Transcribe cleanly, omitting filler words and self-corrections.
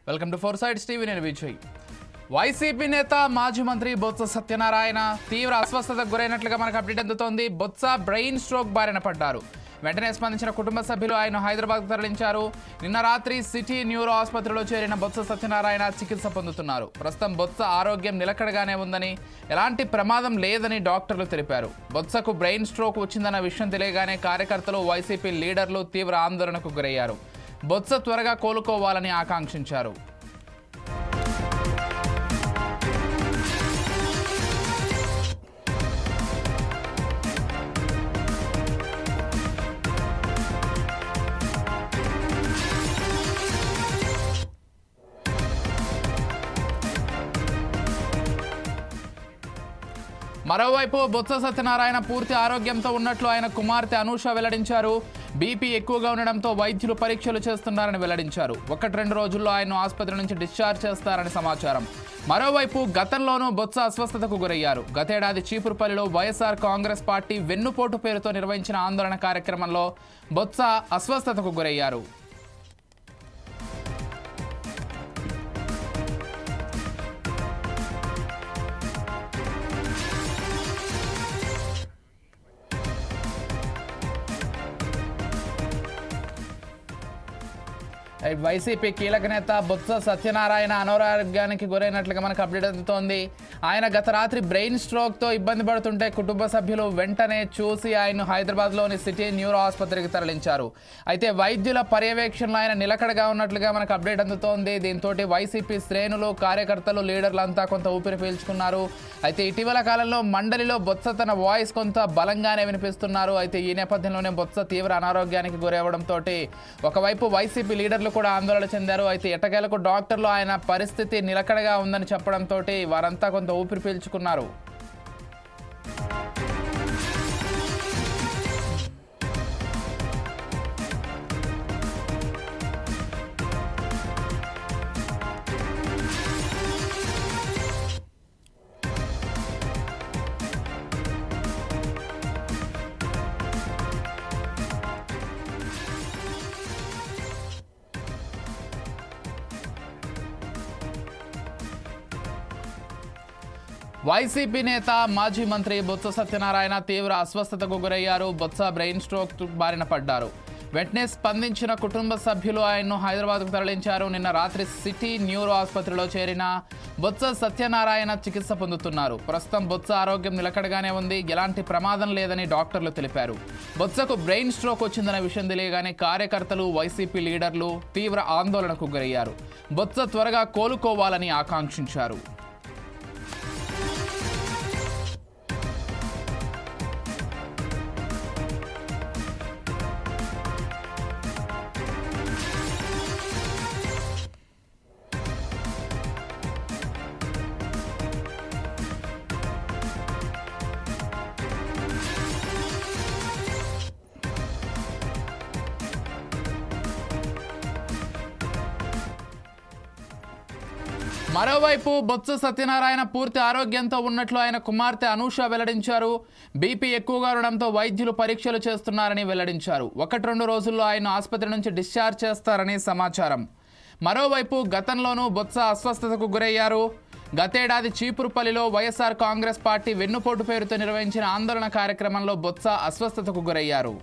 Welcome to four sides TV. నేను Vijay. YCP నేత మాజీ మంత్రి బొత్స సత్యనారాయణ తీవ్ర అస్వస్థతకు గురైనట్లుగా మనకు అప్డేట్ అందుతోంది. బొత్స బ్రెయిన్ స్ట్రోక్ బారిన పడ్డారు. వెంటనే స్పందించిన కుటుంబ సభ్యులు ఆయన హైదరాబాద్కు తరలించారు. నిన్న రాత్రి సిటీ న్యూరో ఆసుపత్రిలో చేరిన బొత్స సత్యనారాయణ చికిత్స పొందుతున్నారు. ప్రస్తుతం బొత్స ఆరోగ్యం నిలకడగానే ఉందని, ఎలాంటి ప్రమాదం లేదని డాక్టర్లు తెలిపారు. బొత్సకు బ్రెయిన్ స్ట్రోక్ వచ్చిందన్న విషయం తెలియగానే కార్యకర్తలు, వైసీపీ లీడర్లు తీవ్ర ఆందోళనకు గురయ్యారు. బొత్స త్వరగా కోలుకోవాలని ఆకాంక్షించారు. మరోవైపు బొత్స సత్యనారాయణ పూర్తి ఆరోగ్యంతో ఉన్నట్లు ఆయన కుమార్తె అనూష వెల్లడించారు. బీపీ ఎక్కువగా ఉండడంతో వైద్యులు పరీక్షలు చేస్తున్నారని వెల్లడించారు. 1-2 రోజుల్లో ఆయన ఆసుపత్రి నుంచి డిశ్చార్జ్ చేస్తారని సమాచారం. మరోవైపు గతంలోనూ బొత్స అస్వస్థతకు గురయ్యారు. గతేడాది చీపురుపల్లిలో వైఎస్ఆర్ కాంగ్రెస్ పార్టీ వెన్నుపోటు పేరుతో నిర్వహించిన ఆందోళన కార్యక్రమంలో బొత్స అస్వస్థతకు గురయ్యారు. వైసీపీ కీలక నేత బొత్స సత్యనారాయణ అనారోగ్యానికి గురైనట్లుగా మనకు అప్డేట్ అందుతోంది. ఆయన గత రాత్రి బ్రెయిన్ స్ట్రోక్తో ఇబ్బంది పడుతుంటే కుటుంబ సభ్యులు వెంటనే చూసి ఆయన హైదరాబాద్లోని సిటీ న్యూరో ఆసుపత్రికి తరలించారు. అయితే వైద్యుల పర్యవేక్షణలో ఆయన నిలకడగా ఉన్నట్లుగా మనకు అప్డేట్ అందుతోంది. దీంతో వైసీపీ శ్రేణులు, కార్యకర్తలు, లీడర్లంతా కొంత ఊపిరి పీల్చుకున్నారు. అయితే ఇటీవల కాలంలో మండలిలో బొత్స తన వాయిస్ కొంత బలంగానే వినిపిస్తున్నారు. అయితే ఈ నేపథ్యంలోనే బొత్స తీవ్ర అనారోగ్యానికి గురవడంతో ఒకవైపు వైసీపీ లీడర్లు కూడా ఆందోళన చెందారు. అయితే ఎట్టకేలకు డాక్టర్లు ఆయన పరిస్థితి నిలకడగా ఉందని చెప్పడంతో వారంతా కొంత ఊపిరి పీల్చుకున్నారు. వైసీపీ నేత మాజీ మంత్రి బొత్స సత్యనారాయణ తీవ్ర అస్వస్థతకు గురయ్యారు. బొత్స బ్రెయిన్ స్ట్రోక్ బారిన పడ్డారు. వెంటనే స్పందించిన కుటుంబ సభ్యులు ఆయన్ను హైదరాబాద్కు తరలించారు. నిన్న రాత్రి సిటీ న్యూరో ఆసుపత్రిలో చేరిన బొత్స సత్యనారాయణ చికిత్స పొందుతున్నారు. ప్రస్తుతం బొత్స ఆరోగ్యం నిలకడగానే ఉంది, ఎలాంటి ప్రమాదం లేదని డాక్టర్లు తెలిపారు. బొత్సకు బ్రెయిన్ స్ట్రోక్ వచ్చిందన్న విషయం తెలియగానే కార్యకర్తలు, వైసీపీ లీడర్లు తీవ్ర ఆందోళనకు గురయ్యారు. బొత్స త్వరగా కోలుకోవాలని ఆకాంక్షించారు. మరోవైపు బొత్స సత్యనారాయణ పూర్తి ఆరోగ్యంతో ఉన్నట్లు ఆయన కుమార్తె అనూష వెల్లడించారు. బీపీ ఎక్కువగా ఉండడంతో వైద్యులు పరీక్షలు చేస్తున్నారని వెల్లడించారు. 1-2 రోజుల్లో ఆయన ఆసుపత్రి నుంచి డిశ్చార్జ్ చేస్తారని సమాచారం. మరోవైపు గతంలోనూ బొత్స అస్వస్థతకు గురయ్యారు. గతేడాది చీపురుపల్లిలో వైఎస్ఆర్ కాంగ్రెస్ పార్టీ వెన్నుపోటు పేరుతో నిర్వహించిన ఆందోళన కార్యక్రమంలో బొత్స అస్వస్థతకు గురయ్యారు.